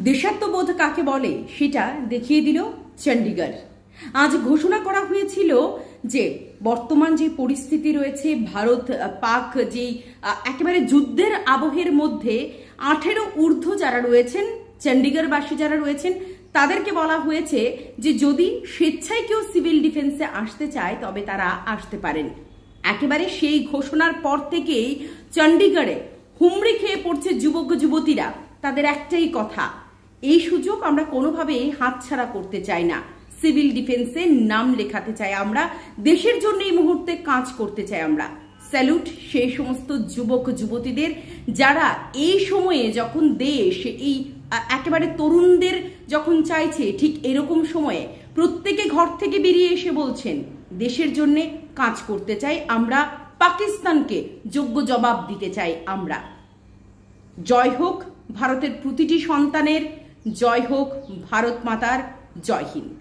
দেশাত্মবোধ কাকে বলে সেটা দেখিয়ে দিল চণ্ডীগড়। আজ ঘোষণা করা হয়েছিল যে বর্তমান যে পরিস্থিতি রয়েছে, ভারত পাক যে একেবারে যুদ্ধের আবহের মধ্যে 18 ঊর্ধ্ব যারা রয়েছেন, চণ্ডীগড়বাসী যারা রয়েছেন, তাদেরকে বলা হয়েছে যে যদি স্বেচ্ছায় কেউ সিভিল ডিফেন্সে আসতে চায় তবে তারা আসতে পারেন। একেবারে সেই ঘোষণার পর থেকেই চণ্ডীগড়ে হুমড়ি খেয়ে পড়ছে যুবক যুবতীরা। তাদের একটাই কথা, এই সুযোগ আমরা কোনোভাবেই হাতছাড়া করতে চাই না। সিভিল ডিফেন্সে নাম লেখাতে চাই আমরা, দেশের জন্য এই মুহূর্তে কাজ করতে চাই আমরা। স্যালুট সেই সমস্ত যুবক যুবতীদের যারা এই সময়ে যখন দেশ এই একেবারে তরুণদের যখন চাইছে, ঠিক এরকম সময়ে প্রত্যেকে ঘর থেকে বেরিয়ে এসে বলছেন দেশের জন্য কাজ করতে চাই আমরা, পাকিস্তানকে যোগ্য জবাব দিতে চাই আমরা। জয় হোক ভারতের প্রতিটি সন্তানের, জয় হোক ভারত মাতার, জয় হিন্দ।